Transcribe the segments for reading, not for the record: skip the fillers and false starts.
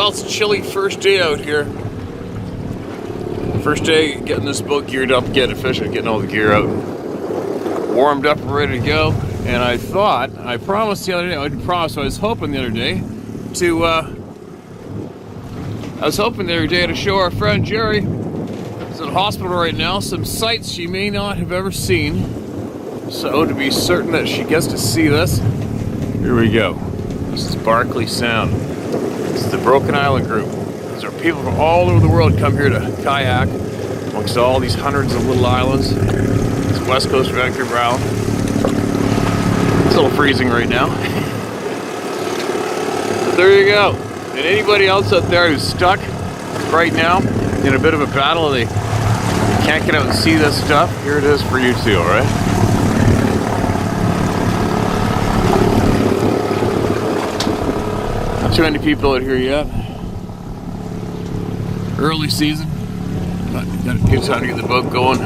Well, it's a chilly first day out here. First day getting this boat geared up, getting fishing, getting all the gear out, warmed up and ready to go. And I promised the other day, I didn't promise, I was hoping the other day to show our friend Jerry, who's in the hospital right now, some sights she may not have ever seen. So to be certain that she gets to see this, here we go. This is Barkley Sound. This is the Broken Island Group. These are people from all over the world come here to kayak amongst all these hundreds of little islands. It's West Coast of Vancouver Island. It's a little freezing right now. But there you go. And anybody else out there who's stuck right now in a bit of a battle, they can't get out and see this stuff, here it is for you too, alright? Not too many people out here yet. Early season. Got a good time to get the boat going.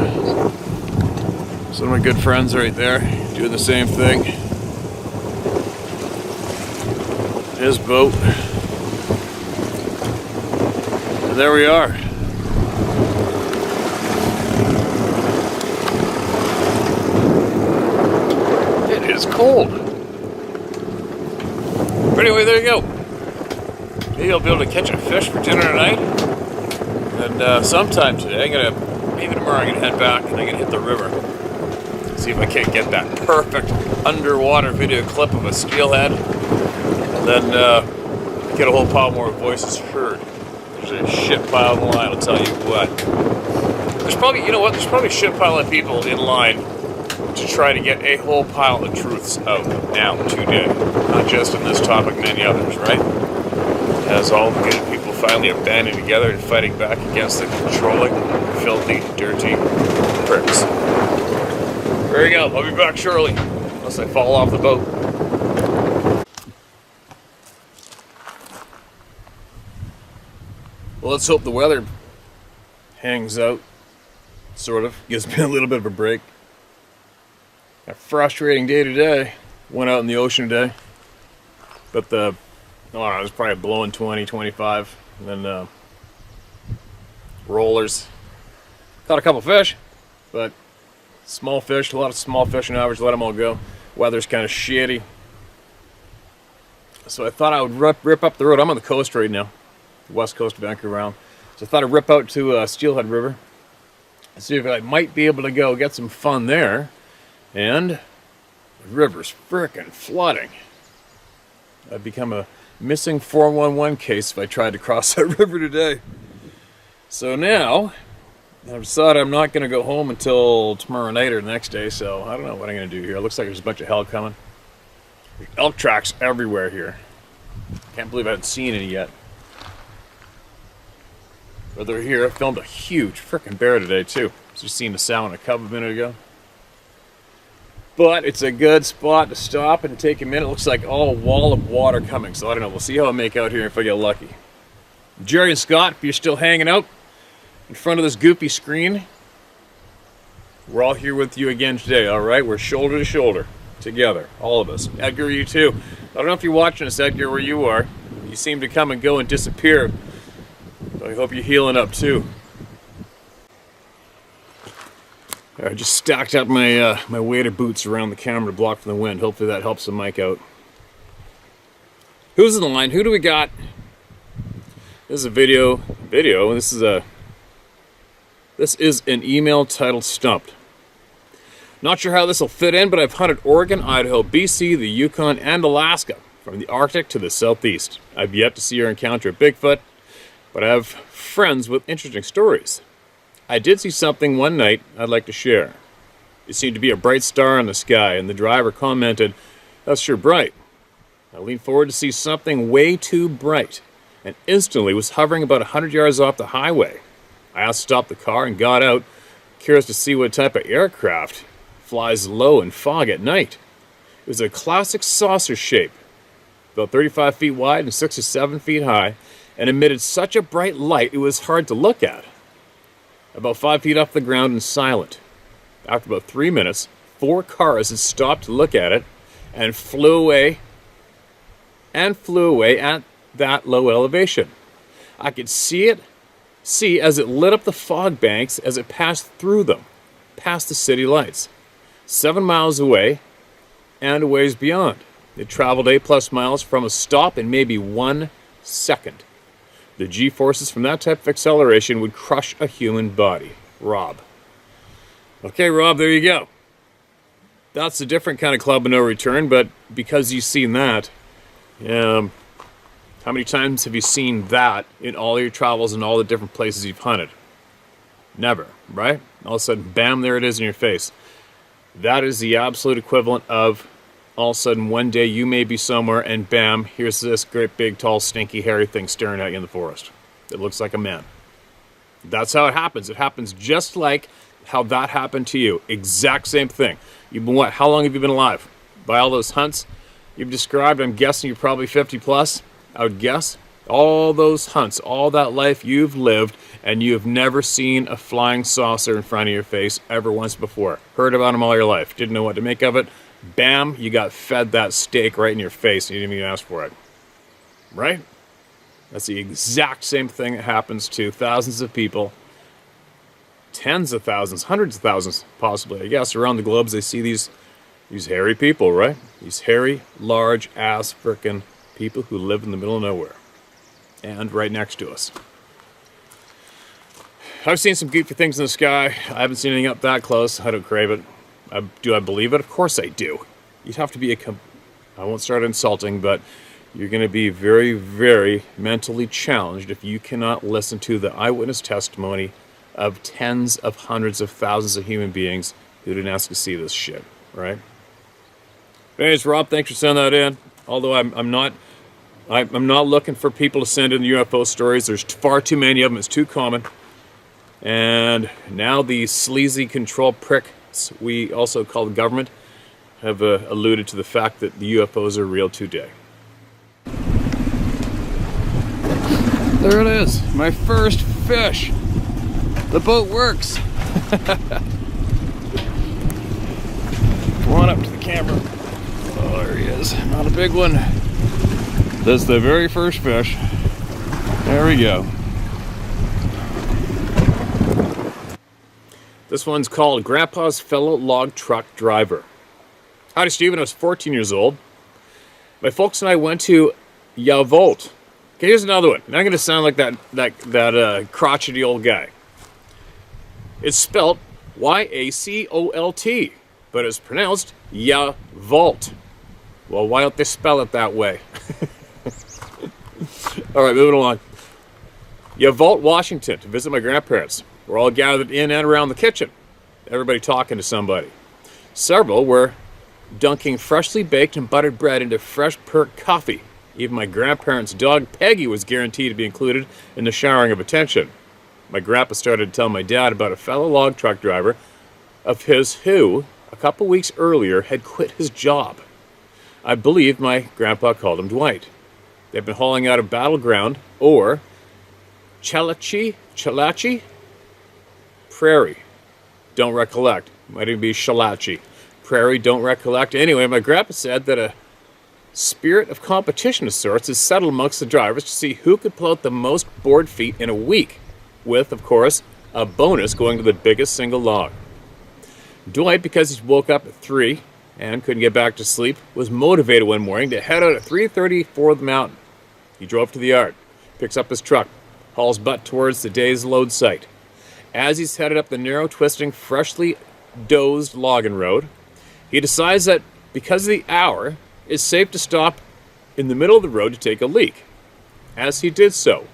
Some of my good friends right there doing the same thing. His boat. And there we are. It is cold. But anyway, there you go. Maybe I'll be able to catch a fish for dinner tonight. And sometime today, maybe tomorrow I'm gonna head back and I'm gonna hit the river. See if I can't get that perfect underwater video clip of a steelhead. And then get a whole pile more voices heard. There's a shit pile in line, I'll tell you what. There's probably, you know what, there's probably a shit pile of people in line to try to get a whole pile of truths out now, today. Not just on this topic, many others, right? As all the good people finally are banding together and fighting back against the controlling, filthy, dirty pricks. There you go, I'll be back shortly, unless I fall off the boat. Well, let's hope the weather hangs out, sort of. Gives me a little bit of a break. A frustrating day today. Went out in the ocean today. But I don't know, it was probably blowing 20, 25. And then rollers. Caught a couple fish, but small fish, a lot of small fish on average, let them all go. Weather's kind of shitty. So I thought I would rip up the road. I'm on the coast right now. West Coast of Vancouver Island. So I thought I'd rip out to Steelhead River and see if I might be able to go get some fun there. And the river's frickin' flooding. I'd become a missing 411 case if I tried to cross that river today. So now, I've decided I'm not going to go home until tomorrow night or the next day, so I don't know what I'm going to do here. It looks like there's a bunch of hell coming. There's elk tracks everywhere here. Can't believe I haven't seen any yet. But they're here. I filmed a huge frickin' bear today too. Just seen the sow in a cub a minute ago. But it's a good spot to stop and take a minute. It looks like all a wall of water coming, so I don't know. We'll see how I make out here if I get lucky. Jerry and Scott, if you're still hanging out in front of this goofy screen, we're all here with you again today, all right? We're shoulder to shoulder together, all of us. Edgar, you too. I don't know if you're watching us, Edgar, where you are. You seem to come and go and disappear. I hope you're healing up too. I just stacked up my my waded boots around the camera to block from the wind. Hopefully that helps the mic out. Who's in the line? Who do we got? This is a video. This is an email titled Stumped. Not sure how this will fit in, but I've hunted Oregon, Idaho, BC, the Yukon, and Alaska, from the Arctic to the southeast. I've yet to see or encounter a Bigfoot, but I have friends with interesting stories. I did see something one night I'd like to share. It seemed to be a bright star in the sky, and the driver commented, "That's sure bright." I leaned forward to see something way too bright, and instantly was hovering about 100 yards off the highway. I asked to stop the car and got out, curious to see what type of aircraft flies low in fog at night. It was a classic saucer shape, about 35 feet wide and 6 to 7 feet high, and emitted such a bright light it was hard to look at. About 5 feet off the ground and silent. After about 3 minutes, 4 cars had stopped to look at it and flew away at that low elevation. I could see as it lit up the fog banks as it passed through them, past the city lights. 7 miles away and a ways beyond. It traveled 8+ miles from a stop in maybe 1 second. The G-forces from that type of acceleration would crush a human body. Rob. Okay, Rob, there you go. That's a different kind of club of no return, but because you've seen that, how many times have you seen that in all your travels and all the different places you've hunted? Never, right? All of a sudden, bam, there it is in your face. That is the absolute equivalent of all of a sudden one day you may be somewhere and bam, here's this great big tall stinky hairy thing staring at you in the forest. It looks like a man. That's how it happens. It happens just like how that happened to you. Exact same thing. You've been what? How long have you been alive? By all those hunts you've described, I'm guessing you're probably 50 plus. I would guess. All those hunts, all that life you've lived, and you have never seen a flying saucer in front of your face ever once before. Heard about them all your life. Didn't know what to make of it. Bam, you got fed that steak right in your face and you didn't even ask for it. Right? That's the exact same thing that happens to thousands of people. Tens of thousands, hundreds of thousands, possibly, I guess, around the globe. They see these hairy people, right? These hairy, large-ass frickin' people who live in the middle of nowhere. And right next to us. I've seen some goofy things in the sky. I haven't seen anything up that close. I don't crave it. Do I believe it? Of course I do. You'd have to be I won't start insulting, but you're going to be very, very mentally challenged if you cannot listen to the eyewitness testimony of tens of hundreds of thousands of human beings who didn't ask to see this shit, right? Anyways, Rob, thanks for sending that in. Although I'm not looking for people to send in UFO stories. There's far too many of them. It's too common. And now the sleazy control pricks we also call the government have alluded to the fact that the UFOs are real today. There it is, my first fish. The boat works. Come on up to the camera. Oh, there he is. Not a big one. That's the very first fish. There we go. This one's called Grandpa's Fellow Log Truck Driver. Howdy, Stephen. I was 14 years old. My folks and I went to Yavolt. Okay, here's another one. Now I'm going to sound like that crotchety old guy. It's spelt Y-A-C-O-L-T, but it's pronounced Yavolt. Well, why don't they spell it that way? All right, moving along. Yavolt, Washington, to visit my grandparents. We're all gathered in and around the kitchen. Everybody talking to somebody. Several were dunking freshly baked and buttered bread into fresh perked coffee. Even my grandparents' dog, Peggy, was guaranteed to be included in the showering of attention. My grandpa started to tell my dad about a fellow log truck driver of his who, a couple weeks earlier, had quit his job. I believe my grandpa called him Dwight. They've been hauling out of Battleground, or Chalachi Prairie. Don't recollect. Might even be Shalachi. Prairie, don't recollect. Anyway, my grandpa said that a spirit of competition of sorts is settled amongst the drivers to see who could pull out the most board feet in a week, with, of course, a bonus going to the biggest single log. Dwight, because he woke up at 3 and couldn't get back to sleep, was motivated one morning to head out at 3:30 for the mountain. He drove to the yard, picks up his truck, hauls butt towards the day's load site. As he's headed up the narrow, twisting, freshly dozed logging road, he decides that because of the hour, it's safe to stop in the middle of the road to take a leak. As he did so,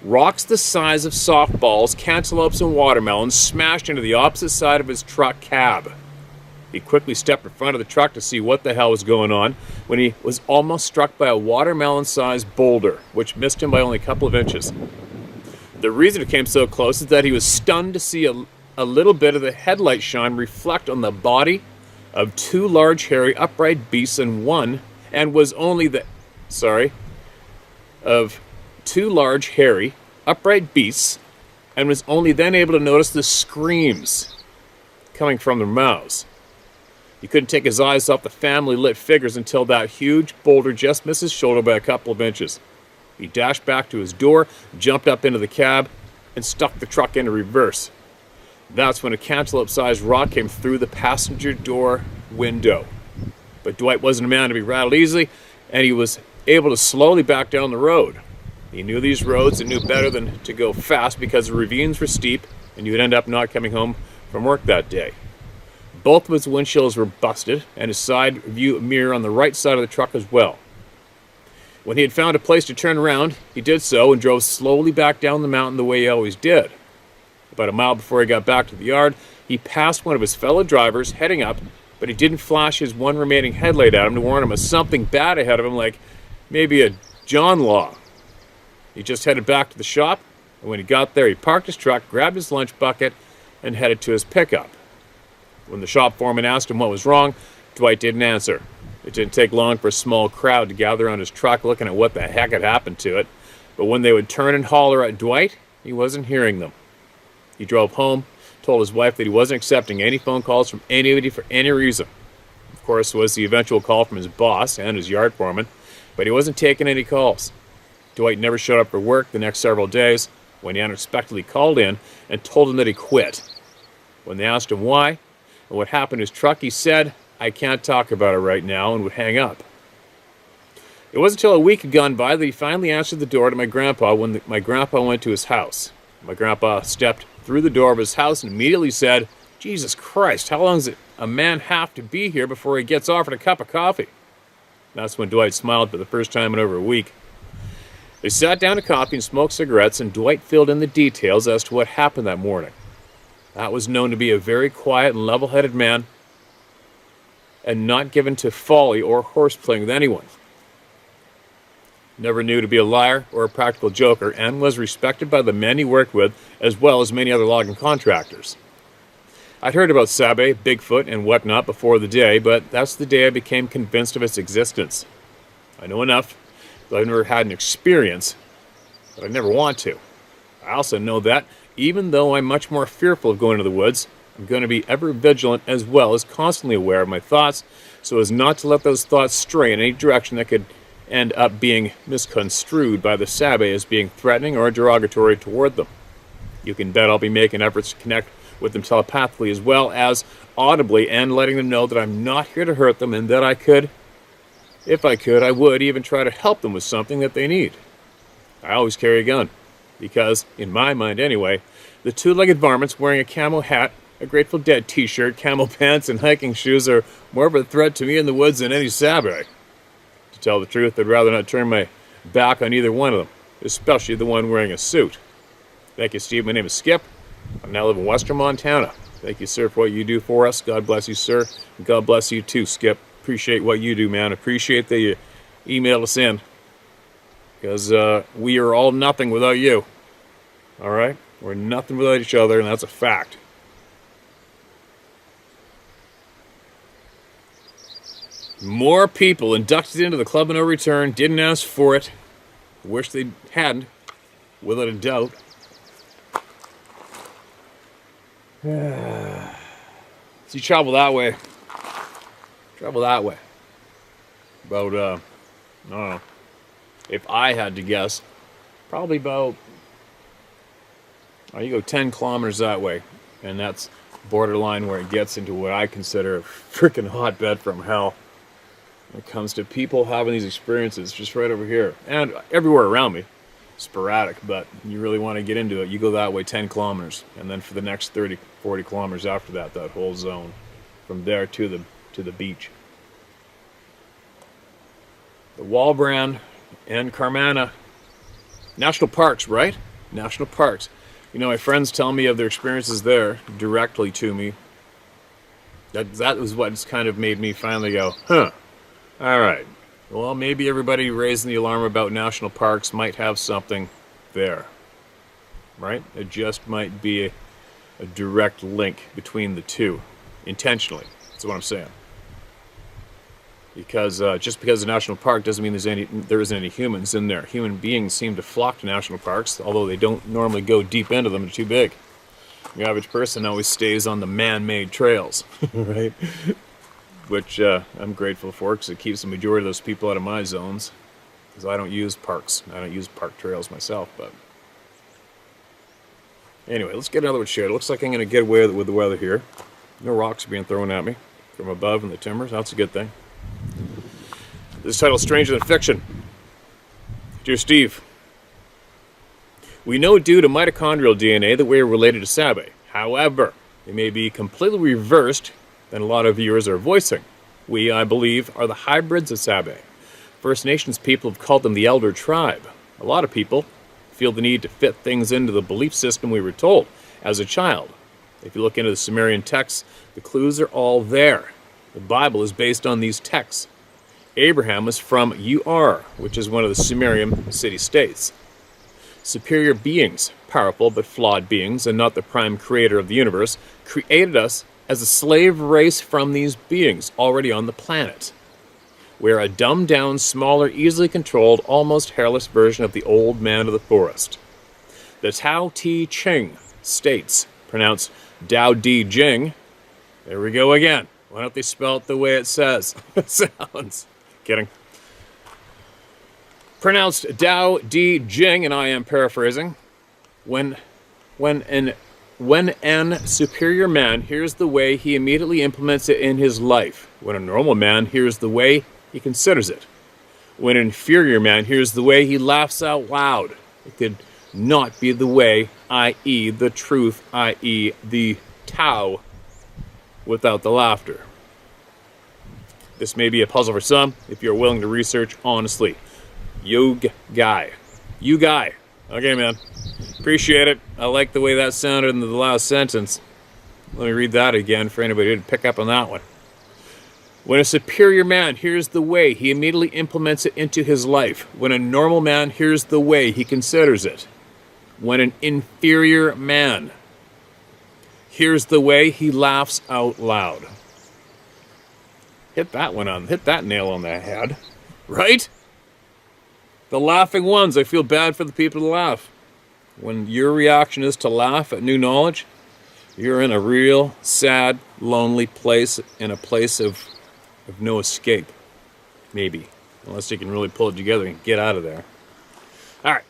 rocks the size of softballs, cantaloupes, and watermelons smashed into the opposite side of his truck cab. He quickly stepped in front of the truck to see what the hell was going on when he was almost struck by a watermelon-sized boulder, which missed him by only a couple of inches. The reason it came so close is that he was stunned to see a little bit of the headlight shine reflect on the body of two large, hairy, upright beasts of two large, hairy, upright beasts, and was only then able to notice the screams coming from their mouths. He couldn't take his eyes off the family lit figures until that huge boulder just missed his shoulder by a couple of inches. He dashed back to his door, jumped up into the cab, and stuck the truck into reverse. That's when a cantaloupe-sized rock came through the passenger door window. But Dwight wasn't a man to be rattled easily, and he was able to slowly back down the road. He knew these roads and knew better than to go fast because the ravines were steep, and you would end up not coming home from work that day. Both of his windshields were busted, and his side view mirror on the right side of the truck as well. When he had found a place to turn around, he did so and drove slowly back down the mountain the way he always did. About a mile before he got back to the yard, he passed one of his fellow drivers heading up, but he didn't flash his one remaining headlight at him to warn him of something bad ahead of him, like maybe a John Law. He just headed back to the shop, and when he got there, he parked his truck, grabbed his lunch bucket, and headed to his pickup. When the shop foreman asked him what was wrong, Dwight didn't answer. It didn't take long for a small crowd to gather on his truck looking at what the heck had happened to it, but when they would turn and holler at Dwight, he wasn't hearing them. He drove home, told his wife that he wasn't accepting any phone calls from anybody for any reason. Of course, it was the eventual call from his boss and his yard foreman, but he wasn't taking any calls. Dwight never showed up for work the next several days when he unexpectedly called in and told him that he quit. When they asked him why and what happened to his truck, he said, "I can't talk about it right now," and would hang up. It wasn't until a week had gone by that he finally answered the door to my grandpa when my grandpa went to his house. My grandpa stepped through the door of his house and immediately said, "Jesus Christ, how long does a man have to be here before he gets offered a cup of coffee?" That's when Dwight smiled for the first time in over a week. They sat down to coffee and smoked cigarettes, and Dwight filled in the details as to what happened that morning. That was known to be a very quiet and level-headed man, and not given to folly or horse-playing with anyone. Never knew to be a liar or a practical joker, and was respected by the men he worked with, as well as many other logging contractors. I'd heard about Sabe, Bigfoot, and whatnot before the day, but that's the day I became convinced of its existence. I know enough, though I've never had an experience, but I never want to. I also know that, even though I'm much more fearful of going to the woods, I'm going to be ever vigilant as well as constantly aware of my thoughts, so as not to let those thoughts stray in any direction that could end up being misconstrued by the Sabe as being threatening or derogatory toward them. You can bet I'll be making efforts to connect with them telepathically as well as audibly, and letting them know that I'm not here to hurt them and that I could, if I could, I would even try to help them with something that they need. I always carry a gun, because, in my mind anyway, the two-legged varmints wearing a camo hat, a Grateful Dead t-shirt, camel pants, and hiking shoes are more of a threat to me in the woods than any Sabe. To tell the truth, I'd rather not turn my back on either one of them, especially the one wearing a suit. Thank you, Steve. My name is Skip. I now live in Western Montana. Thank you, sir, for what you do for us. God bless you, sir. And God bless you, too, Skip. Appreciate what you do, man. Appreciate that you emailed us in. Because we are all nothing without you. All right? We're nothing without each other, and that's a fact. More people inducted into the Club of No Return. Didn't ask for it. Wish they hadn't, without a doubt. So you travel that way. Travel that way. About, I don't know. If I had to guess, probably about, you go 10 kilometers that way. And that's borderline where it gets into what I consider a freaking hotbed from hell. When it comes to people having these experiences just right over here. And everywhere around me. Sporadic, but you really want to get into it, you go that way 10 kilometers. And then for the next 30, 40 kilometers after that, that whole zone. From there to the beach. The Walbrand and Carmana. National parks, right? National parks. You know, my friends tell me of their experiences there directly to me. That was what's kind of made me finally go, huh. Alright, well, maybe everybody raising the alarm about national parks might have something there, right? It just might be a direct link between the two, intentionally, that's what I'm saying. Because just because a national park doesn't mean there isn't any humans in there. Human beings seem to flock to national parks, although they don't normally go deep into them, they're too big. The average person always stays on the man-made trails, right? Which I'm grateful for, because it keeps the majority of those people out of my zones. because I don't use parks. I don't use park trails myself, but anyway, let's get another one shared. It looks like I'm going to get away with the weather here. No rocks are being thrown at me from above in the timbers. That's a good thing. This title is Stranger Than Fiction. Dear Steve, we know due to mitochondrial DNA that we are related to Sabe. However, it may be completely reversed than a lot of viewers are voicing. We, I believe, are the hybrids of Sabe. First Nations people have called them the Elder Tribe. A lot of people feel the need to fit things into the belief system we were told as a child. If you look into the Sumerian texts, the clues are all there. The Bible is based on these texts. Abraham was from Ur, which is one of the Sumerian city-states. Superior beings, powerful but flawed beings, and not the prime creator of the universe, created us as a slave race from these beings already on the planet. We are a dumbed-down, smaller, easily controlled, almost hairless version of the old man of the forest. The Tao Te Ching states, pronounced Tao Te Jing. There we go again. Why don't they spell it the way it says? It sounds. Kidding. Pronounced Tao Te Jing, and I am paraphrasing. When an superior man hears the way, he immediately implements it in his life. When a normal man hears the way, he considers it. When an inferior man hears the way, he laughs out loud. It could not be the way, i.e. the truth, i.e. the Tao, without the laughter. This may be a puzzle for some, if you're willing to research honestly. You guy. Okay, man. Appreciate it. I like the way that sounded in the last sentence. Let me read that again for anybody who didn't pick up on that one. When a superior man hears the way, he immediately implements it into his life. When a normal man hears the way, he considers it. When an inferior man hears the way, he laughs out loud. Hit that nail on the head. Right? The laughing ones, I feel bad for the people to laugh. When your reaction is to laugh at new knowledge, you're in a real, sad, lonely place, in a place of no escape. Maybe. Unless you can really pull it together and get out of there. Alright.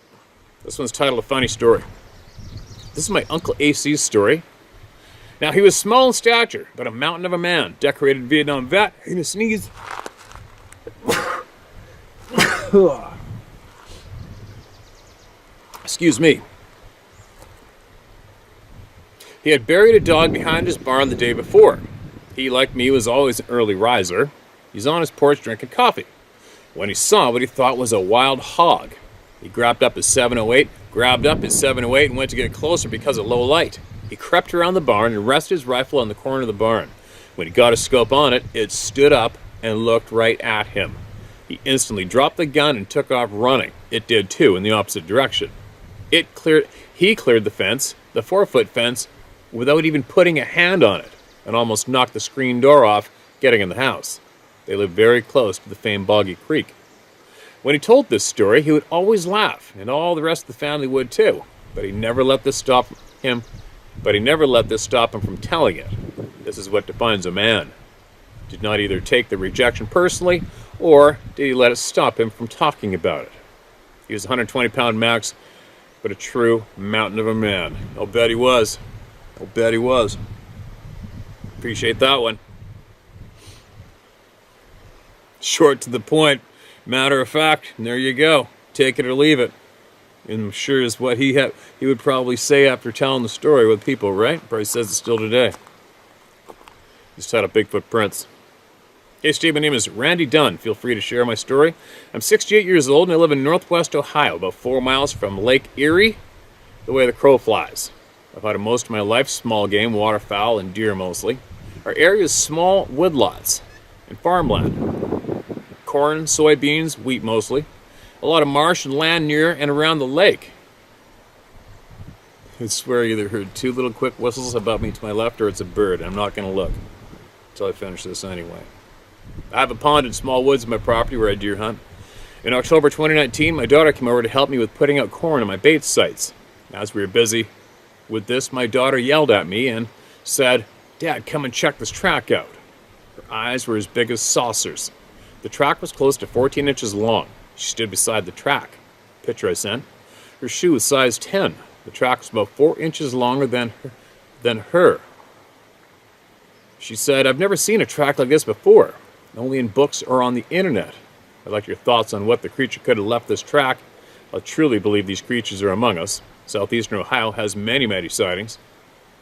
This one's titled A Funny Story. This is my Uncle AC's story. Now, he was small in stature, but a mountain of a man, decorated Vietnam vet, and a sneeze. Excuse me. He had buried a dog behind his barn the day before. He, like me, was always an early riser. He's on his porch drinking coffee when he saw what he thought was a wild hog. He grabbed up his 708, and went to get closer because of low light. He crept around the barn and rested his rifle on the corner of the barn. When he got a scope on it, it stood up and looked right at him. He instantly dropped the gun and took off running. It did too, in the opposite direction. He cleared the fence, the 4-foot fence, without even putting a hand on it, and almost knocked the screen door off, getting in the house. They lived very close to the famed Boggy Creek. When he told this story, he would always laugh, and all the rest of the family would too. But he never let this stop him from telling it. This is what defines a man. Did not either take the rejection personally, or did he let it stop him from talking about it. He was 120-pound max, but a true mountain of a man. I'll bet he was. Appreciate that one. Short to the point, matter of fact, and there you go. Take it or leave it. And I'm sure is what he would probably say after telling the story with people, right? Probably says it still today. Just titled Bigfoot Prints. Hey Steve, my name is Randy Dunn. Feel free to share my story. I'm 68 years old and I live in northwest Ohio, about 4 miles from Lake Erie, the way the crow flies. I've had most of my life small game, waterfowl, and deer mostly. Our area is small woodlots and farmland. Corn, soybeans, wheat mostly. A lot of marsh and land near and around the lake. I swear I either heard 2 little quick whistles above me to my left or it's a bird. I'm not going to look until I finish this anyway. I have a pond and small woods in my property where I deer hunt. In October 2019, my daughter came over to help me with putting out corn on my bait sites. As we were busy with this, my daughter yelled at me and said, "Dad, come and check this track out." Her eyes were as big as saucers. The track was close to 14 inches long. She stood beside the track. Picture I sent. Her shoe was size 10. The track was about 4 inches longer than her. She said, I've never seen a track like this before, only in books or on the internet. I'd like your thoughts on what the creature could have left this track. I truly believe these creatures are among us. Southeastern Ohio has many, many sightings.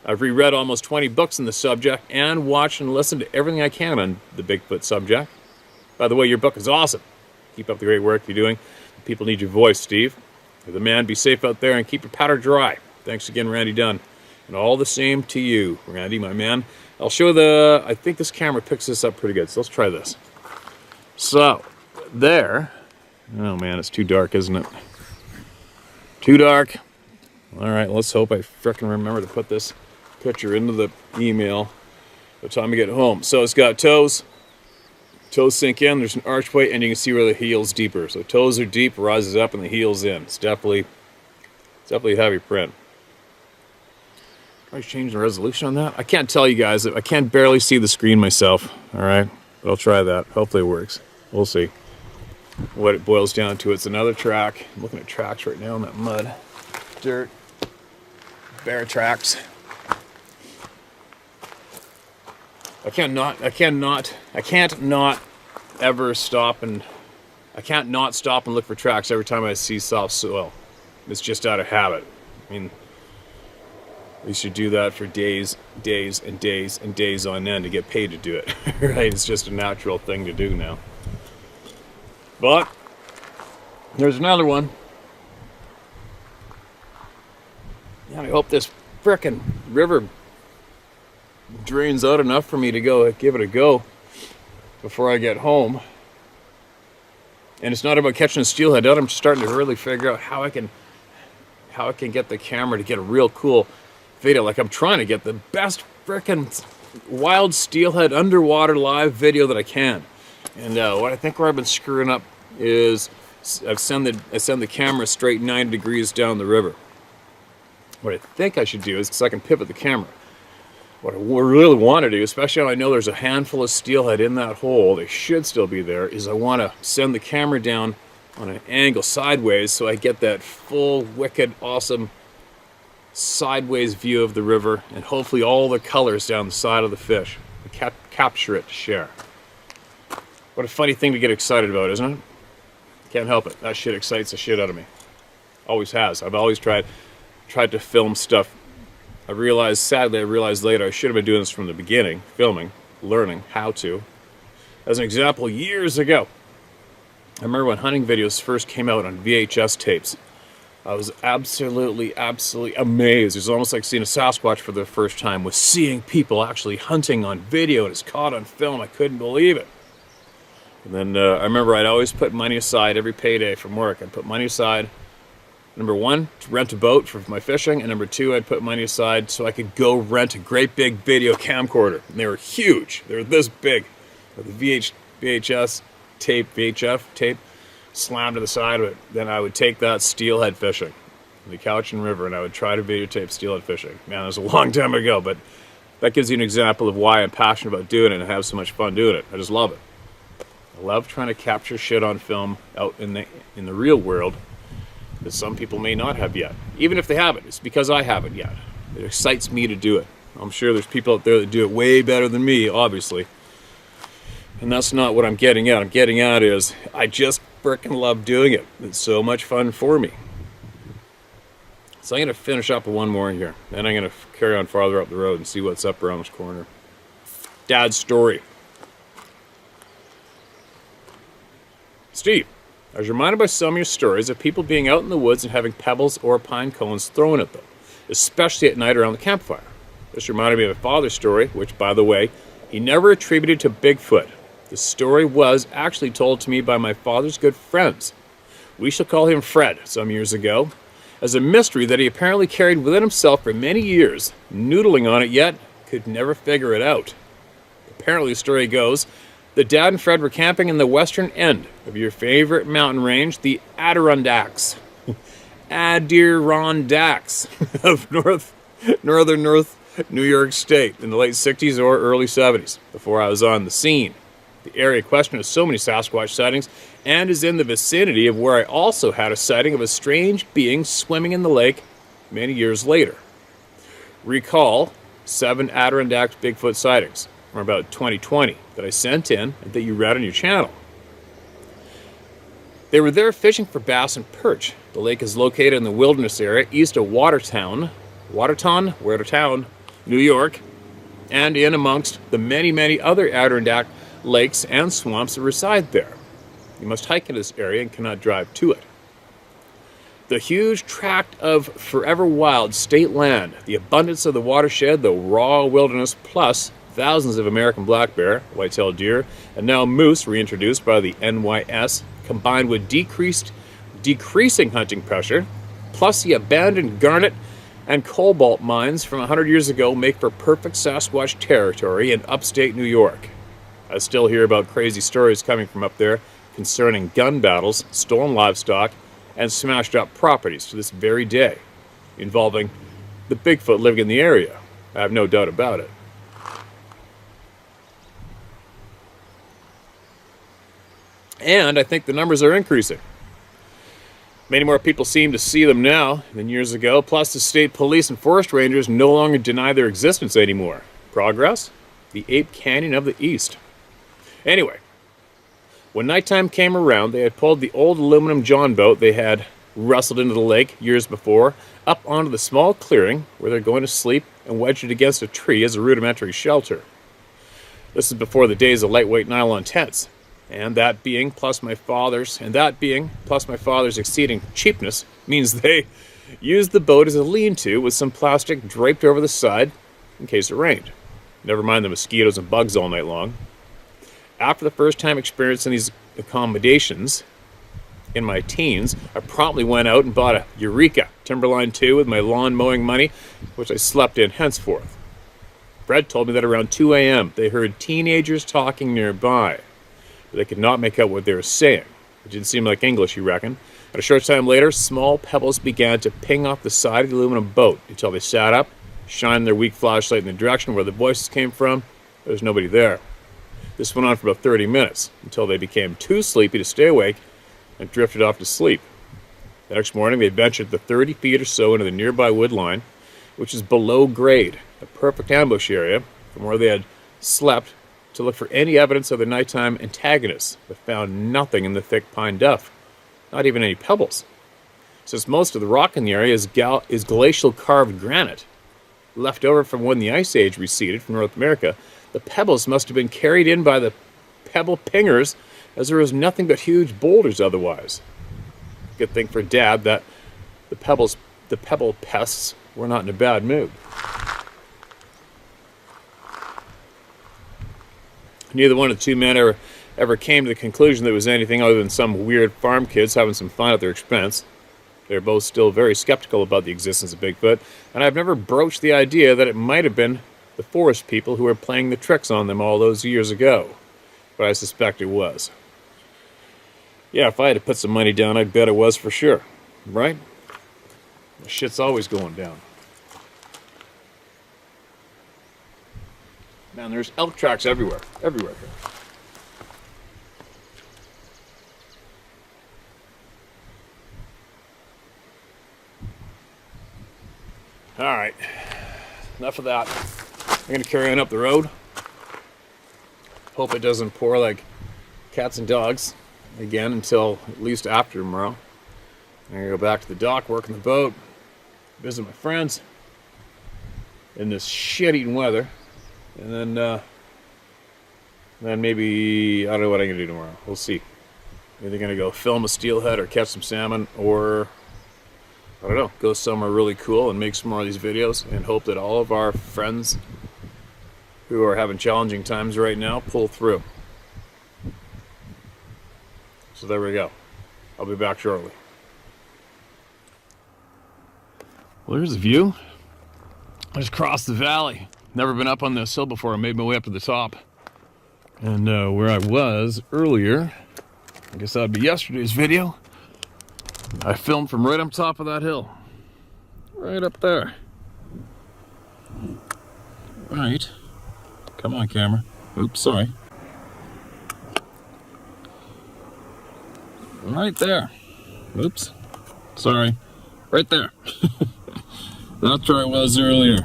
I've reread almost 20 books on the subject and watched and listened to everything I can on the Bigfoot subject. By the way, your book is awesome. Keep up the great work you're doing. People need your voice, Steve. You're the man. Be safe out there and keep your powder dry. Thanks again, Randy Dunn. And all the same to you, Randy, my man. I'll show I think this camera picks this up pretty good, so let's try this. So, there. Oh man, it's too dark, isn't it? Too dark. All right, let's hope I frickin' remember to put this picture into the email by the time I get home. So it's got toes. Toes sink in, there's an archway, and you can see where the heel's deeper. So toes are deep, rises up, and the heel's in. It's definitely heavy print. Try to change the resolution on that. I can't tell you guys. I can't barely see the screen myself. All right, but I'll try that. Hopefully it works. We'll see. What it boils down to, it's another track. I'm looking at tracks right now in that mud, dirt, bear tracks. I can't not ever stop and look for tracks every time I see soft soil. It's just out of habit. I mean, we should do that for days and days on end to get paid to do it. Right? It's just a natural thing to do now. But there's another one. Yeah, I hope this frickin' river drains out enough for me to go give it a go before I get home. And it's not about catching a steelhead out. I'm just starting to really figure out how I can get the camera to get a real cool video. Like, I'm trying to get the best frickin' wild steelhead underwater live video that I can. And what I think where I've been screwing up is I send the camera straight 90 degrees down the river. What I think I should do is, so I can pivot the camera. What I really want to do, especially when I know there's a handful of steelhead in that hole, they should still be there, is I want to send the camera down on an angle sideways so I get that full, wicked, awesome sideways view of the river and hopefully all the colors down the side of the fish. Capture it to share. What a funny thing to get excited about, isn't it? Can't help it. That shit excites the shit out of me. Always has. I've always tried to film stuff. Sadly I realized later I should have been doing this from the beginning, filming, learning how to. As an example, years ago, I remember when hunting videos first came out on VHS tapes. I was absolutely amazed. It was almost like seeing a Sasquatch for the first time, was seeing people actually hunting on video and it's caught on film. I couldn't believe it. And then I remember I'd always put money aside every payday from work. I'd put money aside, number one, to rent a boat for my fishing, and number two, I'd put money aside so I could go rent a great big video camcorder. And they were huge. They were this big. With the VHF tape slammed to the side of it. Then I would take that steelhead fishing in the Cowichan River, and I would try to videotape steelhead fishing. Man, it was a long time ago, but that gives you an example of why I'm passionate about doing it and have so much fun doing it. I just love it. I love trying to capture shit on film out in the real world that some people may not have yet. Even if they haven't, it's because I haven't yet. It excites me to do it. I'm sure there's people out there that do it way better than me, obviously. And that's not what I'm getting at. I'm getting at is I just frickin' love doing it. It's so much fun for me. So I'm going to finish up with one more here. Then I'm going to carry on farther up the road and see what's up around this corner. Dad's story. Steve, I was reminded by some of your stories of people being out in the woods and having pebbles or pine cones thrown at them, especially at night around the campfire. This reminded me of my father's story, which, by the way, he never attributed to Bigfoot. The story was actually told to me by my father's good friends. We shall call him Fred, some years ago, as a mystery that he apparently carried within himself for many years, noodling on it yet could never figure it out. Apparently, the story goes that Dad and Fred were camping in the western end of your favorite mountain range, the Adirondacks. Adirondacks of northern New York State in the late 60s or early 70s, before I was on the scene. The area in question has so many Sasquatch sightings and is in the vicinity of where I also had a sighting of a strange being swimming in the lake many years later. Recall 7 Adirondack Bigfoot sightings from about 2020 that I sent in and that you read on your channel. They were there fishing for bass and perch. The lake is located in the wilderness area east of Watertown, New York, and in amongst the many, many other Adirondack lakes and swamps that reside there. You must hike in this area and cannot drive to it. The huge tract of forever wild state land, the abundance of the watershed, the raw wilderness, plus thousands of American black bear, white-tailed deer, and now moose reintroduced by the NYS, combined with decreasing hunting pressure, plus the abandoned garnet and cobalt mines from 100 years ago, make for perfect Sasquatch territory in upstate New York. I still hear about crazy stories coming from up there concerning gun battles, stolen livestock, and smashed up properties to this very day, involving the Bigfoot living in the area. I have no doubt about it. And I think the numbers are increasing. Many more people seem to see them now than years ago, plus the state police and forest rangers no longer deny their existence anymore. Progress? The Ape Canyon of the East. Anyway, when nighttime came around, they had pulled the old aluminum John boat they had wrestled into the lake years before up onto the small clearing where they're going to sleep and wedged it against a tree as a rudimentary shelter. This is before the days of lightweight nylon tents. And that being plus my father's exceeding cheapness means they used the boat as a lean-to with some plastic draped over the side in case it rained. Never mind the mosquitoes and bugs all night long. After the first time experiencing these accommodations in my teens, I promptly went out and bought a Eureka Timberline 2 with my lawn mowing money, which I slept in henceforth. Fred told me that around 2 a.m. they heard teenagers talking nearby, but they could not make out what they were saying. It didn't seem like English, he reckoned. But a short time later, small pebbles began to ping off the side of the aluminum boat until they sat up, shined their weak flashlight in the direction where the voices came from. There was nobody there. This went on for about 30 minutes, until they became too sleepy to stay awake and drifted off to sleep. The next morning, they ventured the 30 feet or so into the nearby wood line, which is below grade, a perfect ambush area from where they had slept, to look for any evidence of the nighttime antagonists, but found nothing in the thick pine duff, not even any pebbles. Since most of the rock in the area is glacial carved granite, left over from when the Ice Age receded from North America, the pebbles must have been carried in by the pebble pingers, as there was nothing but huge boulders otherwise. Good thing for Dad that the pebble pests were not in a bad mood. Neither one of the two men ever came to the conclusion that it was anything other than some weird farm kids having some fun at their expense. They are both still very skeptical about the existence of Bigfoot, and I've never broached the idea that it might have been the forest people who were playing the tricks on them all those years ago. But I suspect it was. Yeah, if I had to put some money down, I'd bet it was for sure. Right? The shit's always going down. Man, there's elk tracks everywhere. Everywhere here. Alright. Enough of that. I'm going to carry on up the road. Hope it doesn't pour like cats and dogs again until at least after tomorrow. I'm going to go back to the dock, work on the boat, visit my friends in this shit-eating weather. And then maybe, I don't know what I'm going to do tomorrow. We'll see. Either going to go film a steelhead or catch some salmon, or, I don't know, go somewhere really cool and make some more of these videos and hope that all of our friends who are having challenging times right now pull through. So there we go. I'll be back shortly. Well, here's the view. I just crossed the valley. Never been up on this hill before. I made my way up to the top. And where I was earlier, I guess that would be yesterday's video, I filmed from right up top of that hill. Right up there. Right. Come on, camera. Oops, sorry. Right there. Oops. Sorry. Right there. That's where I was earlier.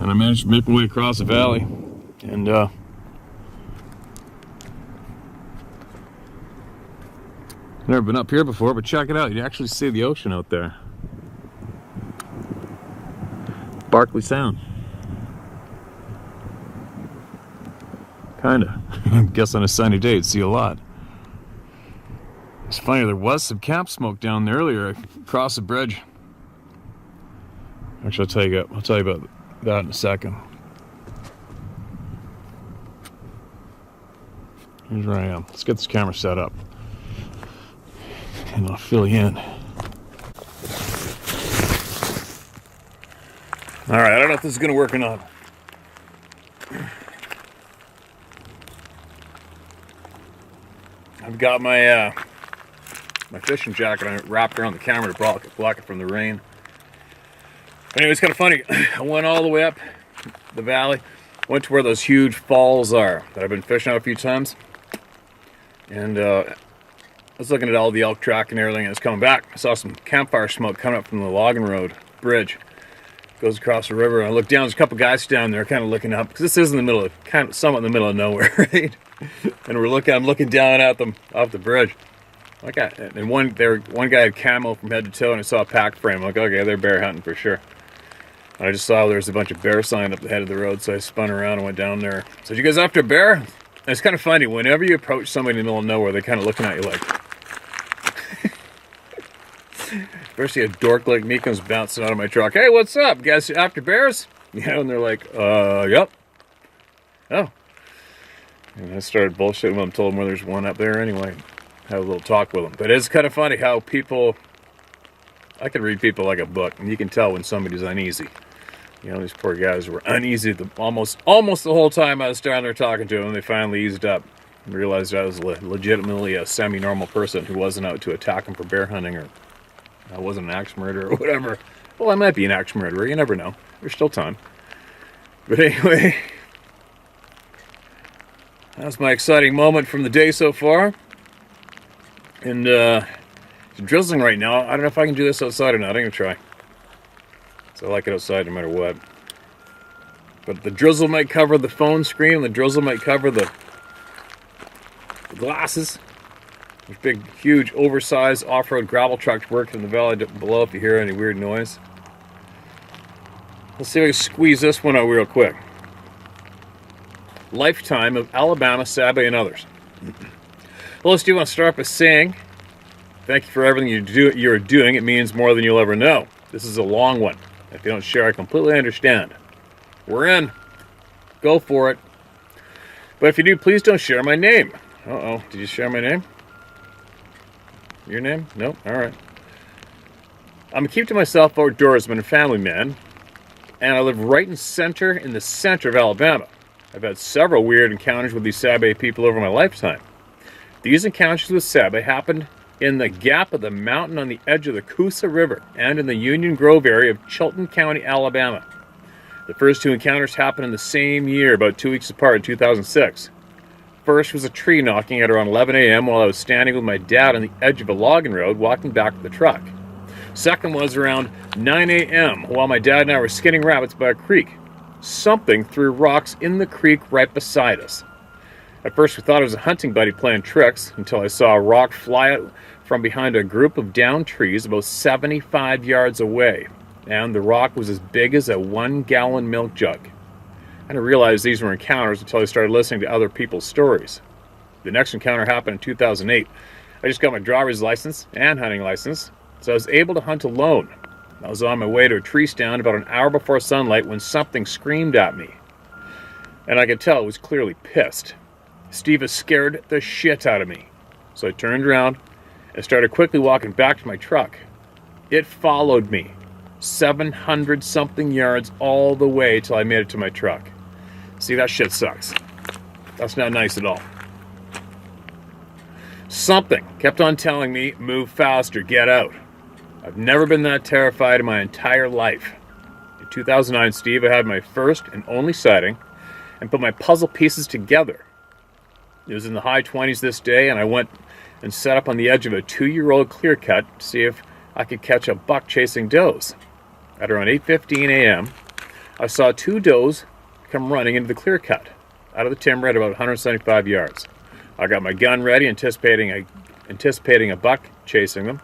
And I managed to make my way across the valley. And never been up here before, but check it out. You actually see the ocean out there. Barkley Sound. Kinda. I guess on a sunny day you'd see a lot. It's funny, there was some camp smoke down there earlier across the bridge. Actually, I'll tell you about that in a second. Here's where I am. Let's get this camera set up. And I'll fill you in. Alright, I don't know if this is going to work or not. I've got my my fishing jacket wrapped around the camera to block it from the rain. Anyway, it's kind of funny. I went all the way up the valley, went to where those huge falls are that I've been fishing out a few times. And I was looking at all the elk track and everything, and it's coming back. I saw some campfire smoke coming up from the Logging Road bridge. Goes across the river, and I look down, there's a couple guys down there kind of looking up, because this is in the middle of, kind of somewhat in the middle of nowhere, right? And I'm looking down at them off the bridge. And one guy had camo from head to toe, and I saw a pack frame. I'm like, okay, they're bear hunting for sure. And I just saw there was a bunch of bear sign up the head of the road, so I spun around and went down there. So you guys after a bear? And it's kind of funny, whenever you approach somebody in the middle of nowhere, they're kind of looking at you like... Especially a dork like me comes bouncing out of my truck. Hey, what's up? You guys after bears? You know, and they're like, yep. Oh. And I started bullshitting with them, told them where there's one up there anyway. Had a little talk with them. But it's kind of funny how people... I can read people like a book, and you can tell when somebody's uneasy. You know, these poor guys were uneasy almost the whole time I was down there talking to them. They finally eased up and realized I was legitimately a semi-normal person who wasn't out to attack them for bear hunting, or I wasn't an axe murderer or whatever. Well, I might be an axe murderer. You never know. There's still time. But anyway, that's my exciting moment from the day so far. And it's drizzling right now. I don't know if I can do this outside or not. I'm going to try. So I like it outside no matter what. But the drizzle might cover the phone screen, and the drizzle might cover the glasses. There's big, huge, oversized off-road gravel trucks working in the valley below if you hear any weird noise. Let's see if I can squeeze this one out real quick. Lifetime of Alabama, Sabe, and others. Well, let's do want to start by saying thank you for everything you're doing. It means more than you'll ever know. This is a long one. If you don't share, I completely understand. We're in. Go for it. But if you do, please don't share my name. Uh-oh. Did you share my name? Your name? Nope. All right. I'm a keep to myself outdoorsman and family man, and I live right in the center of Alabama. I've had several weird encounters with these Sabe people over my lifetime. These encounters with Sabe happened in the gap of the mountain on the edge of the Coosa River and in the Union Grove area of Chilton County, Alabama. The first two encounters happened in the same year, about 2 weeks apart in 2006. First was a tree knocking at around 11 a.m. while I was standing with my dad on the edge of a logging road walking back to the truck. Second was around 9 a.m. while my dad and I were skinning rabbits by a creek. Something threw rocks in the creek right beside us. At first we thought it was a hunting buddy playing tricks until I saw a rock fly out from behind a group of downed trees about 75 yards away, and the rock was as big as a 1-gallon milk jug. I didn't realize these were encounters until I started listening to other people's stories. The next encounter happened in 2008. I just got my driver's license and hunting license, so I was able to hunt alone. I was on my way to a tree stand about an hour before sunlight when something screamed at me, and I could tell it was clearly pissed. Steve has scared the shit out of me. So I turned around and started quickly walking back to my truck. It followed me 700-something yards all the way till I made it to my truck. See, that shit sucks. That's not nice at all. Something kept on telling me, move faster, get out. I've never been that terrified in my entire life. In 2009, Steve, I had my first and only sighting and put my puzzle pieces together. It was in the high 20s this day, and I went and set up on the edge of a 2-year-old clear cut to see if I could catch a buck chasing does. At around 8:15 a.m., I saw 2 does come running into the clear cut out of the timber at about 175 yards. I got my gun ready, anticipating a buck chasing them.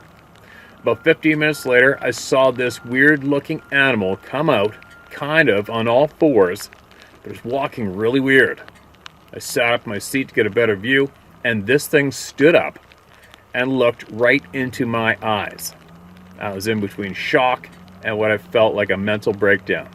About 15 minutes later, I saw this weird-looking animal come out, kind of on all fours, but it was walking really weird. I sat up in my seat to get a better view, and this thing stood up and looked right into my eyes. I was in between shock and what I felt like a mental breakdown.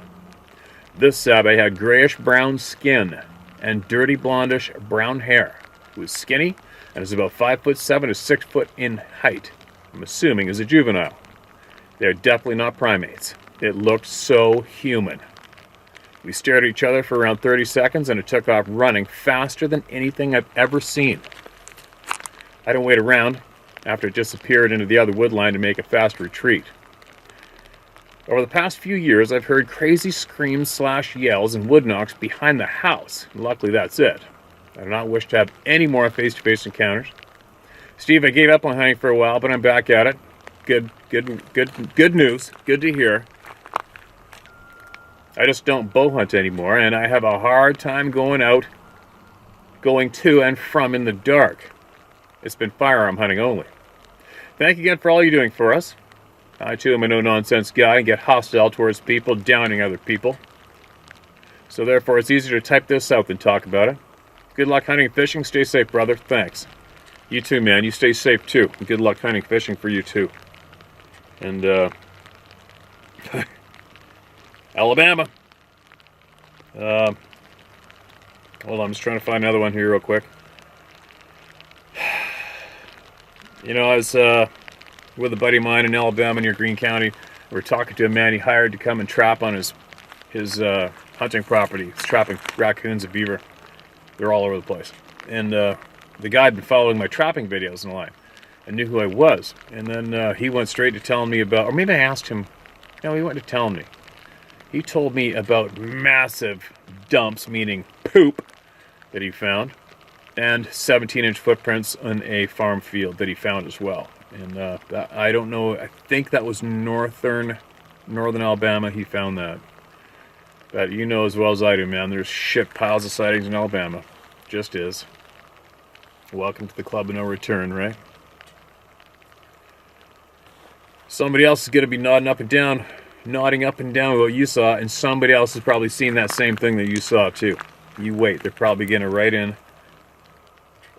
This Sabe had grayish-brown skin and dirty blondish brown hair. It was skinny and is about 5'7" to 6 foot in height. I'm assuming is a juvenile. They're definitely not primates. It looked so human. We stared at each other for around 30 seconds and it took off running faster than anything I've ever seen. I didn't wait around after it disappeared into the other woodline to make a fast retreat. Over the past few years, I've heard crazy screams/yells and wood knocks behind the house. Luckily, that's it. I do not wish to have any more face-to-face encounters. Steve, I gave up on hunting for a while, but I'm back at it. Good news. Good to hear. I just don't bow hunt anymore, and I have a hard time going to and from in the dark. It's been firearm hunting only. Thank you again for all you're doing for us. I, too, am a no-nonsense guy and get hostile towards people downing other people. So therefore, it's easier to type this out than talk about it. Good luck hunting and fishing. Stay safe, brother. Thanks. You too, man. You stay safe, too. And good luck hunting and fishing for you, too. And, Alabama. Hold on, I'm just trying to find another one here real quick. You know, I was with a buddy of mine in Alabama near Greene County. We were talking to a man he hired to come and trap on his hunting property. He's trapping raccoons and beaver. They're all over the place. And the guy had been following my trapping videos online and knew who I was. And then he went straight to telling me about, or maybe I asked him. No, he went to telling me. He told me about massive dumps, meaning poop, that he found, and 17-inch footprints on a farm field that he found as well. And I don't know, I think that was northern Alabama he found that. But you know as well as I do, man, there's shit piles of sightings in Alabama. Just is. Welcome to the club of no return, right? Somebody else is going to be nodding up and down what you saw, and somebody else has probably seen that same thing that you saw too. You wait, they're probably going to write in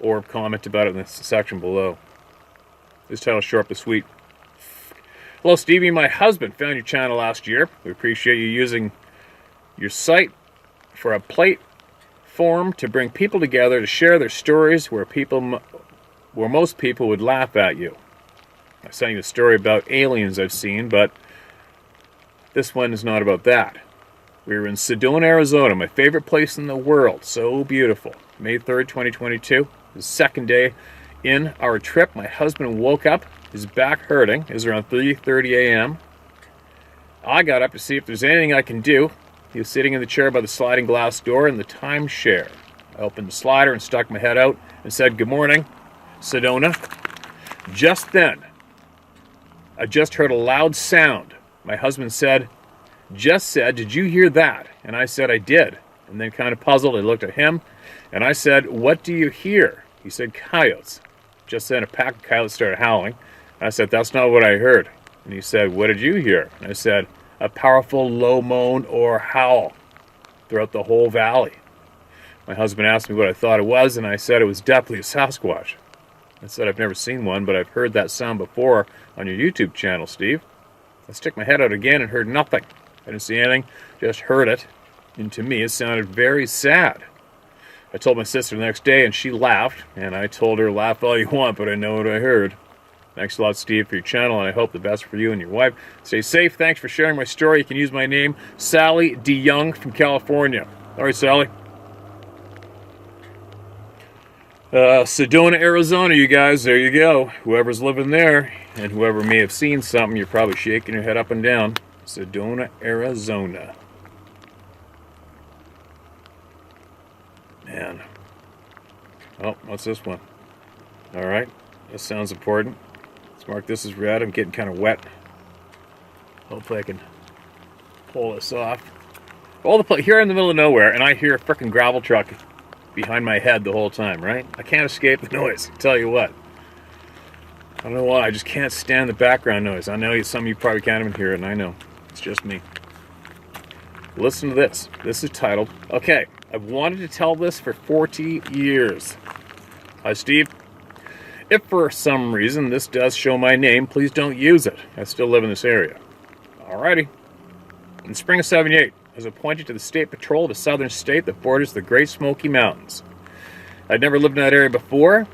or comment about it in the section below. This title's short but sweet. Hello, Stevie. My husband found your channel last year. We appreciate you using your site for a platform to bring people together to share their stories where most people would laugh at you. I sent you a story about aliens I've seen, but this one is not about that. We were in Sedona, Arizona, my favorite place in the world. So beautiful. May 3rd, 2022. The second day in our trip, my husband woke up, his back hurting. It was around 3:30 a.m. I got up to see if there's anything I can do. He was sitting in the chair by the sliding glass door in the timeshare. I opened the slider and stuck my head out and said, "Good morning, Sedona." Just then, I just heard a loud sound. My husband said, "Did you hear that?" And I said, "I did." And then kind of puzzled, I looked at him and I said, "What do you hear?" He said, "Coyotes." Just then a pack of coyotes started howling. I said, "That's not what I heard." And he said, "What did you hear?" And I said, "A powerful low moan or howl throughout the whole valley." My husband asked me what I thought it was, and I said it was definitely a Sasquatch. I said, "I've never seen one, but I've heard that sound before on your YouTube channel, Steve." I stuck my head out again and heard nothing. I didn't see anything, just heard it. And to me, it sounded very sad. I told my sister the next day, and she laughed. And I told her, "Laugh all you want, but I know what I heard." Thanks a lot, Steve, for your channel, and I hope the best for you and your wife. Stay safe. Thanks for sharing my story. You can use my name, Sally DeYoung from California. All right, Sally. Sedona, Arizona, you guys. There you go. Whoever's living there, and whoever may have seen something, you're probably shaking your head up and down. Sedona, Arizona. Man. Oh, what's this one? All right, this sounds important. Let's mark this as red. I'm getting kind of wet. Hopefully I can pull this off. Here in the middle of nowhere, and I hear a frickin' gravel truck behind my head the whole time, right? I can't escape the noise, I'll tell you what. I don't know why, I just can't stand the background noise. I know some of you probably can't even hear it, and I know. It's just me. Listen to this. This is titled, okay, I've wanted to tell this for 40 years. Hi, Steve. If for some reason this does show my name, please don't use it. I still live in this area. Alrighty. In the spring of '78, I was appointed to the State Patrol of a southern state that borders the Great Smoky Mountains. I'd never lived in that area before.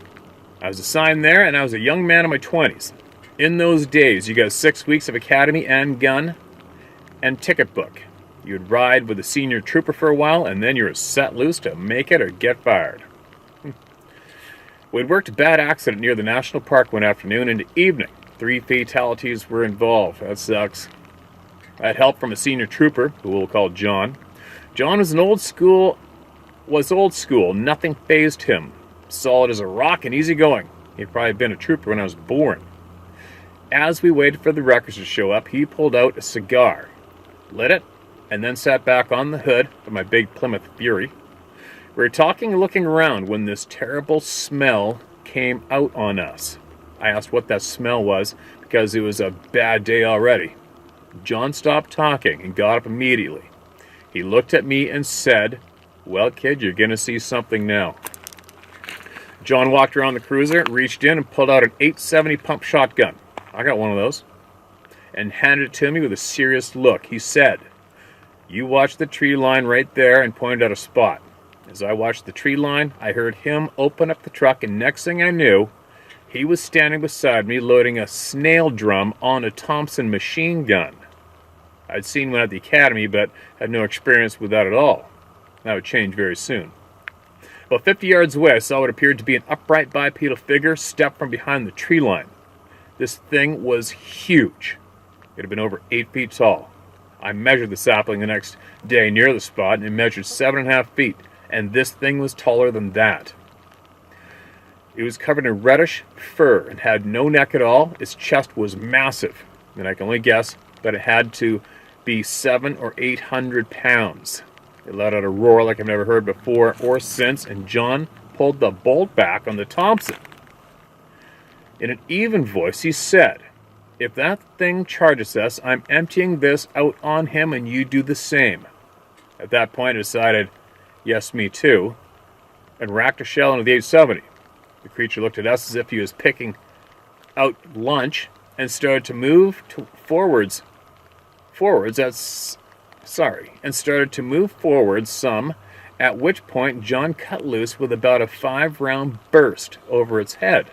I was assigned there, and I was a young man in my 20s. In those days, you got 6 weeks of academy and gun and ticket book. You'd ride with a senior trooper for a while, and then you were set loose to make it or get fired. We'd worked a bad accident near the national park one afternoon into evening. 3 fatalities were involved. That sucks. I had help from a senior trooper, who we'll call John. John was old school. Nothing fazed him. Solid as a rock and easygoing. He'd probably been a trooper when I was born. As we waited for the wreckers to show up, he pulled out a cigar, lit it, and then sat back on the hood of my big Plymouth Fury. We were talking and looking around when this terrible smell came out on us. I asked what that smell was because it was a bad day already. John stopped talking and got up immediately. He looked at me and said, "Well, kid, you're going to see something now." John walked around the cruiser, reached in and pulled out an .870 pump shotgun. I got one of those. And handed it to me with a serious look. He said, "You watch the tree line right there," and pointed out a spot. As I watched the tree line, I heard him open up the truck, and next thing I knew, he was standing beside me loading a snail drum on a Thompson machine gun. I'd seen one at the academy, but had no experience with that at all. That would change very soon. About 50 yards away, I saw what appeared to be an upright bipedal figure step from behind the tree line. This thing was huge. It had been over 8 feet tall. I measured the sapling the next day near the spot, and it measured 7.5 feet, and this thing was taller than that. It was covered in reddish fur and had no neck at all. Its chest was massive, and I can only guess that it had to be 700 or 800 pounds. It let out a roar like I've never heard before or since, and John pulled the bolt back on the Thompson. In an even voice, he said, "If that thing charges us, I'm emptying this out on him, and you do the same." At that point, I decided, yes, me too, and racked a shell into the .870. The creature looked at us as if he was picking out lunch and started to move forwards some, at which point John cut loose with about a 5-round burst over its head.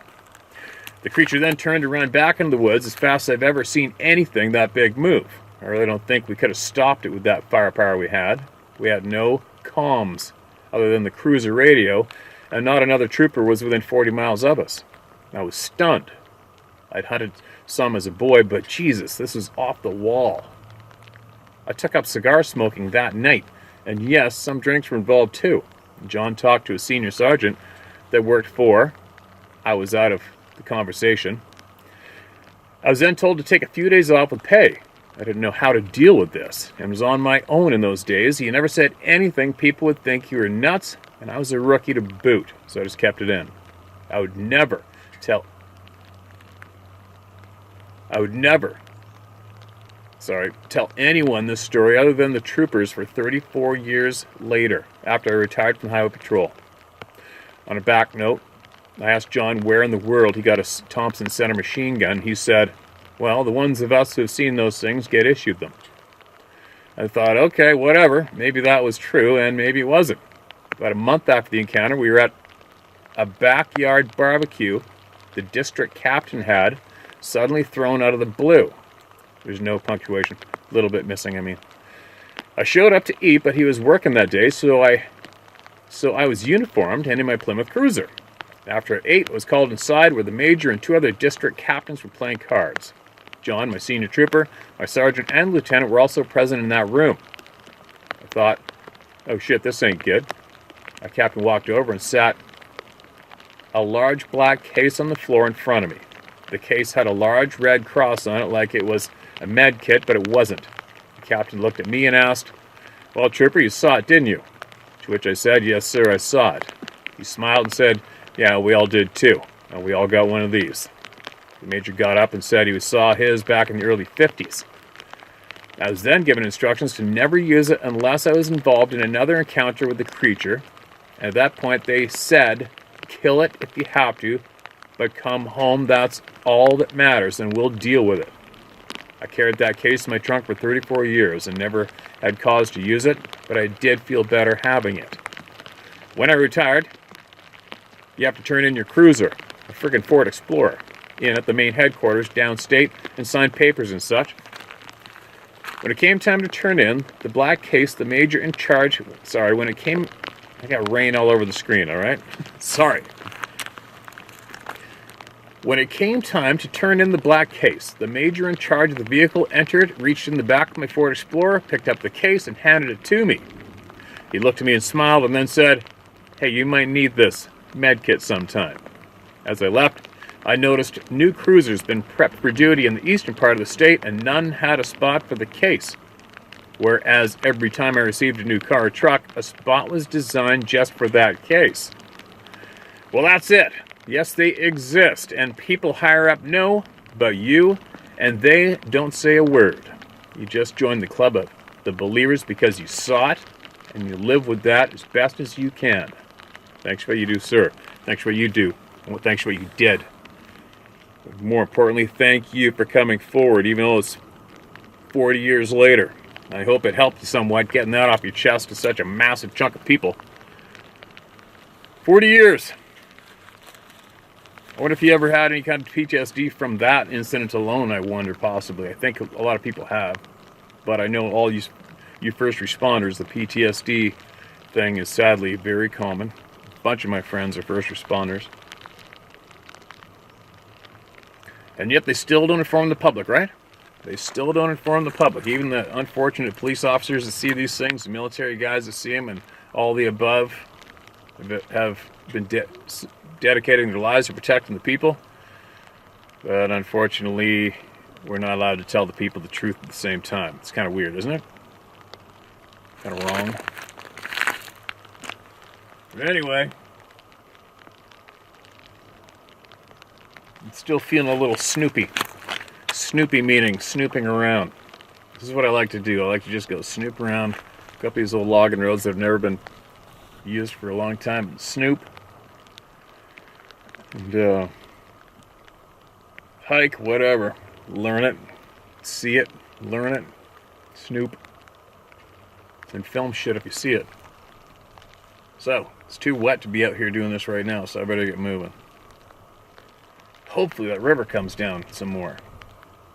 The creature then turned to run back into the woods as fast as I've ever seen anything that big move. I really don't think we could have stopped it with that firepower we had. We had no comms other than the cruiser radio, and not another trooper was within 40 miles of us. I was stunned. I'd hunted some as a boy, but Jesus, this was off the wall. I took up cigar smoking that night, and yes, some drinks were involved too. John talked to a senior sergeant that worked for. I was out of the conversation. I was then told to take a few days off with pay. I didn't know how to deal with this, and was on my own in those days. He never said anything people would think you were nuts, and I was a rookie to boot, so I just kept it in. I would never tell anyone this story other than the troopers for 34 years later, after I retired from Highway Patrol. On a back note, I asked John where in the world he got a Thompson Center machine gun. He said, "Well, the ones of us who have seen those things get issued them." I thought, okay, whatever. Maybe that was true, and maybe it wasn't. About a month after the encounter, we were at a backyard barbecue the district captain had suddenly thrown out of the blue. There's no punctuation. A little bit missing, I mean. I showed up to eat, but he was working that day, so I was uniformed and in my Plymouth Cruiser. After I ate, I was called inside where the major and 2 other district captains were playing cards. John, my senior trooper, my sergeant, and lieutenant were also present in that room. I thought, oh shit, this ain't good. Our captain walked over and sat a large black case on the floor in front of me. The case had a large red cross on it like it was a med kit, but it wasn't. The captain looked at me and asked, "Well, Trooper, you saw it, didn't you?" To which I said, "Yes, sir, I saw it." He smiled and said, "Yeah, we all did too, and we all got one of these." The major got up and said he saw his back in the early 50s. I was then given instructions to never use it unless I was involved in another encounter with the creature. And at that point, they said, "Kill it if you have to, but come home, that's all that matters, and we'll deal with it." I carried that case in my trunk for 34 years and never had cause to use it, but I did feel better having it. When I retired, you have to turn in your cruiser, a friggin' Ford Explorer, in at the main headquarters downstate and sign papers and such. When it came time to turn in the black case, the major in charge, I got rain all over the screen, all right? Sorry. When it came time to turn in the black case, the major in charge of the vehicle entered, reached in the back of my Ford Explorer, picked up the case, and handed it to me. He looked at me and smiled and then said, "Hey, you might need this med kit sometime." As I left, I noticed new cruisers been prepped for duty in the eastern part of the state, and none had a spot for the case. Whereas every time I received a new car or truck, a spot was designed just for that case. Well, that's it. Yes, they exist, and people higher up know, but you and they don't say a word. You just join the club of the believers because you saw it, and you live with that as best as you can. Thanks for what you do, sir. Thanks for what you do. And thanks for what you did. More importantly, thank you for coming forward, even though it's 40 years later. I hope it helped you somewhat, getting that off your chest to such a massive chunk of people. 40 years. I wonder if you ever had any kind of PTSD from that incident alone, I wonder, possibly. I think a lot of people have. But I know all you first responders, the PTSD thing is sadly very common. A bunch of my friends are first responders. And yet they still don't inform the public, right? They still don't inform the public. Even the unfortunate police officers that see these things, the military guys that see them, and all the above have been dedicating their lives to protecting the people. But unfortunately, we're not allowed to tell the people the truth at the same time. It's kind of weird, isn't it? Kind of wrong. But anyway, I'm still feeling a little snoopy. Snoopy meaning snooping around. This is what I like to do. I like to just go snoop around, go up these old logging roads that have never been used for a long time. Snoop. And hike, whatever. Learn it. See it. Learn it. Snoop. And film shit if you see it. So, it's too wet to be out here doing this right now, so I better get moving. Hopefully that river comes down some more.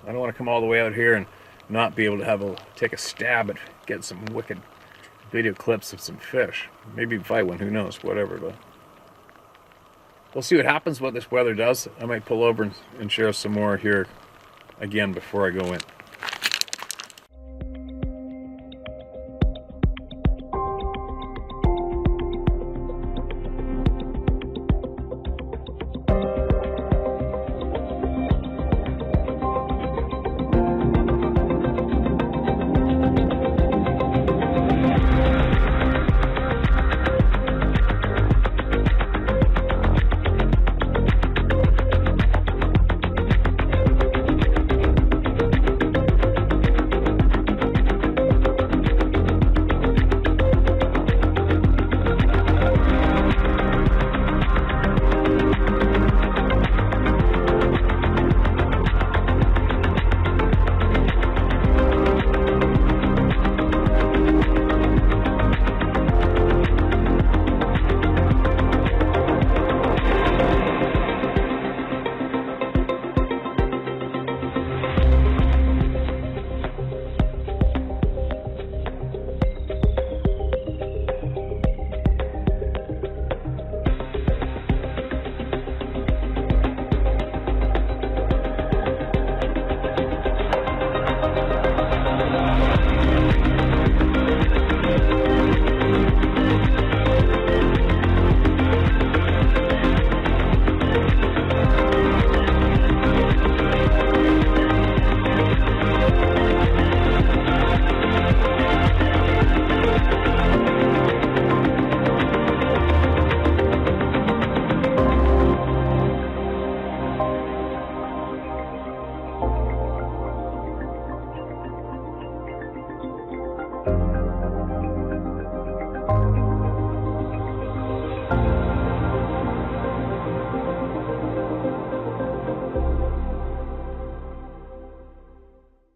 I don't want to come all the way out here and not be able to take a stab at getting some wicked video clips of some fish. Maybe fight one, who knows, whatever. But we'll see what happens, what this weather does. I might pull over and share some more here again before I go in.